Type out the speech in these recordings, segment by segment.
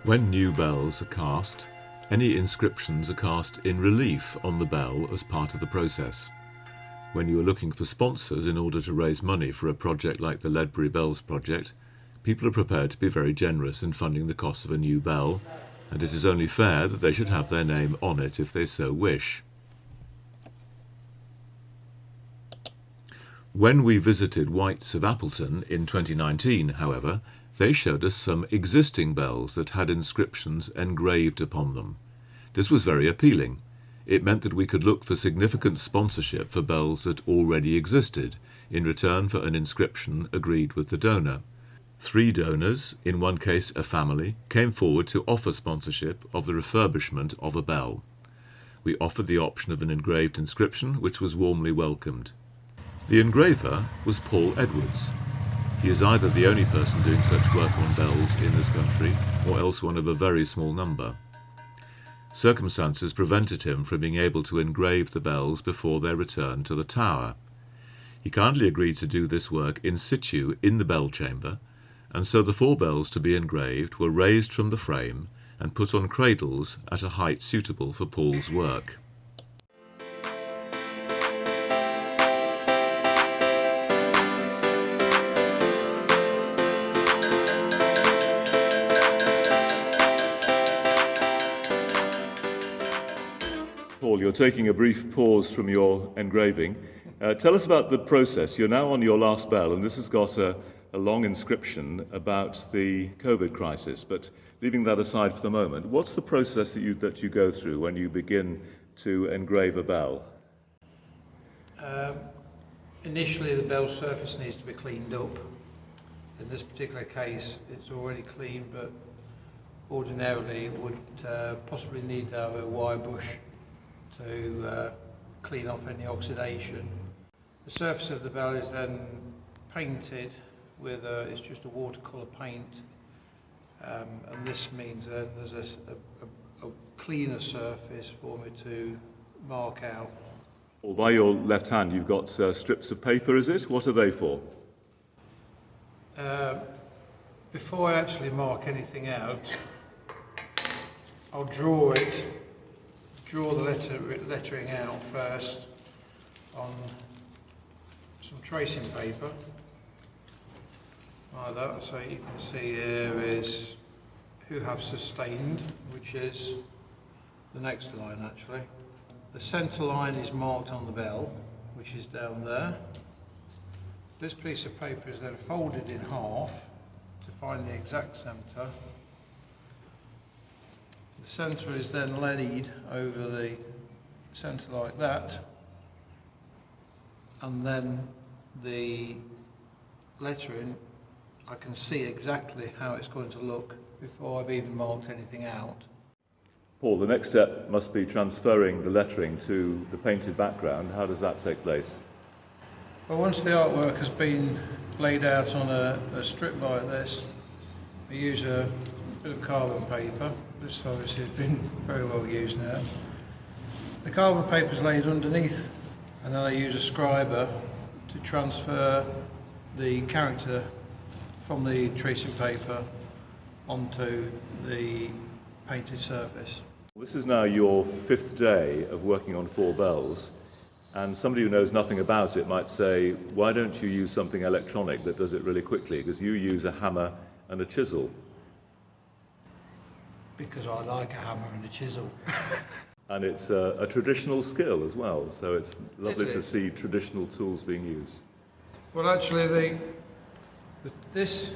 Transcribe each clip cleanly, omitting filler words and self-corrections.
When new bells are cast, any inscriptions are cast in relief on the bell as part of the process. When you are looking for sponsors in order to raise money for a project like the Ledbury Bells project, people are prepared to be very generous in funding the cost of a new bell, and it is only fair that they should have their name on it if they so wish. When we visited White's of Appleton in 2019, however, they showed us some existing bells that had inscriptions engraved upon them. This was very appealing. It meant that we could look for significant sponsorship for bells that already existed, in return for an inscription agreed with the donor. 3 donors, in one case a family, came forward to offer sponsorship of the refurbishment of a bell. We offered the option of an engraved inscription, which was warmly welcomed. The engraver was Paul Edwards. He is either the only person doing such work on bells in this country, or else one of a very small number. Circumstances prevented him from being able to engrave the bells before their return to the tower. He kindly agreed to do this work in situ in the bell chamber, and so the 4 bells to be engraved were raised from the frame and put on cradles at a height suitable for Paul's work. Paul, you're taking a brief pause from your engraving. Tell us about the process. You're now on your last bell, and this has got a long inscription about the COVID crisis. But leaving that aside for the moment, what's the process that you go through when you begin to engrave a bell? Initially, the bell surface needs to be cleaned up. In this particular case, it's already clean, but ordinarily it would possibly need to have a wire brush to clean off any oxidation. The surface of the bell is then painted with it's just a watercolour paint, and this means then there's a cleaner surface for me to mark out. Well, by your left hand you've got strips of paper, is it? What are they for? Before I actually mark anything out, I'll draw the lettering out first on some tracing paper, like that. So you can see here is who have sustained, which is the next line actually. The centre line is marked on the bell, which is down there. This piece of paper is then folded in half to find the exact centre. The centre is then laid over the centre like that, and then the lettering, I can see exactly how it's going to look before I've even marked anything out. Paul, the next step must be transferring the lettering to the painted background. How does that take place? Well, once the artwork has been laid out on a strip like this, we use a bit of carbon paper. This obviously has been very well used now. The carbon paper is laid underneath, and then I use a scriber to transfer the character from the tracing paper onto the painted surface. This is now your 5th day of working on 4 bells, and somebody who knows nothing about it might say, why don't you use something electronic that does it really quickly? Because you use a hammer and a chisel. Because I like a hammer and a chisel. And it's a traditional skill as well, so it's lovely to see traditional tools being used. Well, actually, this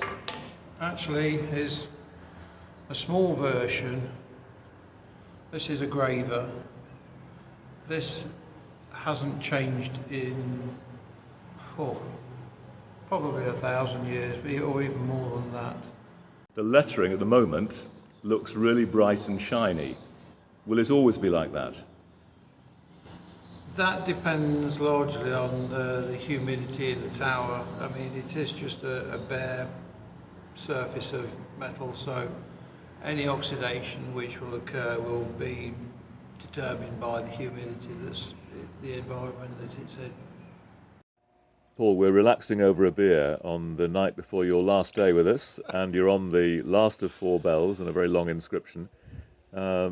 actually is a small version. This is a graver. This hasn't changed in probably 1,000 years, or even more than that. The lettering at the moment looks really bright and shiny. Will it always be like that? That depends largely on the humidity in the tower. I mean, it is just a bare surface of metal, so any oxidation which will occur will be determined by the humidity that's the environment that it's in. Paul, we're relaxing over a beer on the night before your last day with us, and you're on the last of 4 bells and a very long inscription. Are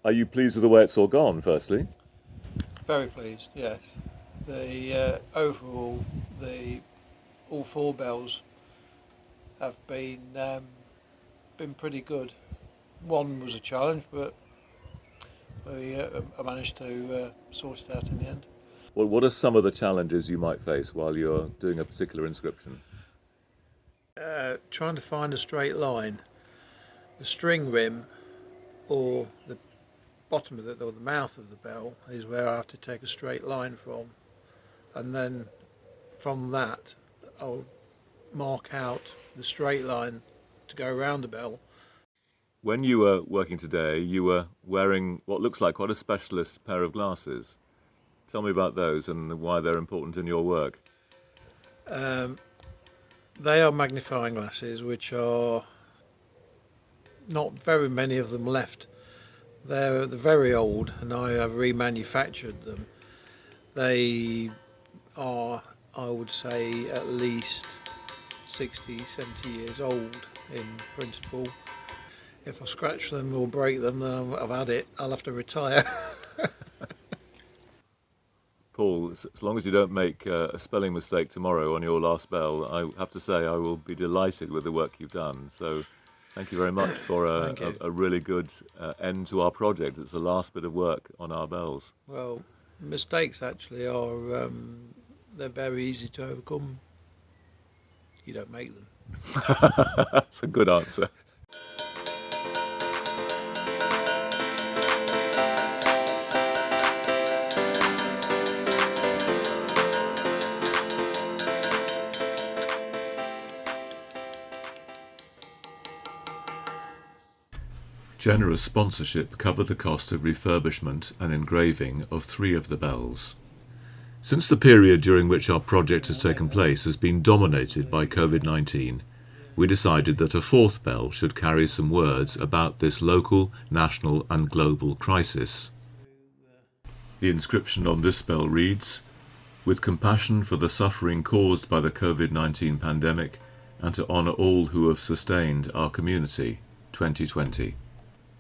you pleased with the way it's all gone, firstly? Very pleased, yes. The overall, all 4 bells have been pretty good. One was a challenge, but I managed to sort it out in the end. Well, what are some of the challenges you might face while you're doing a particular inscription? Trying to find a straight line. The string rim, or the bottom of it, or the mouth of the bell, is where I have to take a straight line from, and then from that I'll mark out the straight line to go around the bell. When you were working today, you were wearing what looks like quite a specialist pair of glasses. Tell me about those and why they're important in your work. They are magnifying glasses, which are not very many of them left. They're very old, and I have remanufactured them. They are, I would say, at least 60, 70 years old in principle. If I scratch them or break them, then I've had it. I'll have to retire. Paul, as long as you don't make a spelling mistake tomorrow on your last bell, I have to say I will be delighted with the work you've done. So thank you very much for a really good end to our project. It's the last bit of work on our bells. Well, mistakes actually are, they're very easy to overcome. You don't make them. That's a good answer. Generous sponsorship covered the cost of refurbishment and engraving of 3 of the bells. Since the period during which our project has taken place has been dominated by COVID-19, we decided that a 4th bell should carry some words about this local, national and global crisis. The inscription on this bell reads, "With compassion for the suffering caused by the COVID-19 pandemic and to honour all who have sustained our community, 2020.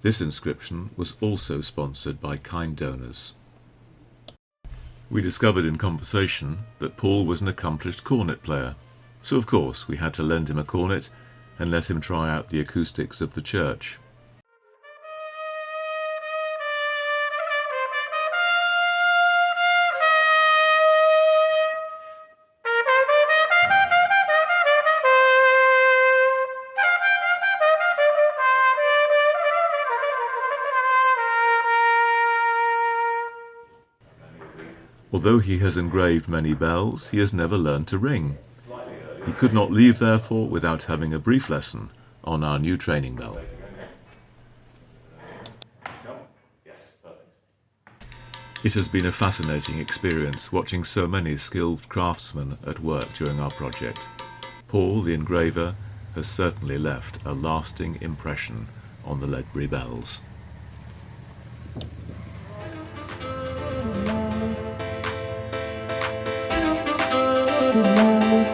This inscription was also sponsored by kind donors. We discovered in conversation that Paul was an accomplished cornet player, so of course we had to lend him a cornet and let him try out the acoustics of the church. Although he has engraved many bells, he has never learned to ring. He could not leave, therefore, without having a brief lesson on our new training bell. It has been a fascinating experience watching so many skilled craftsmen at work during our project. Paul, the engraver, has certainly left a lasting impression on the Ledbury bells. Thank you.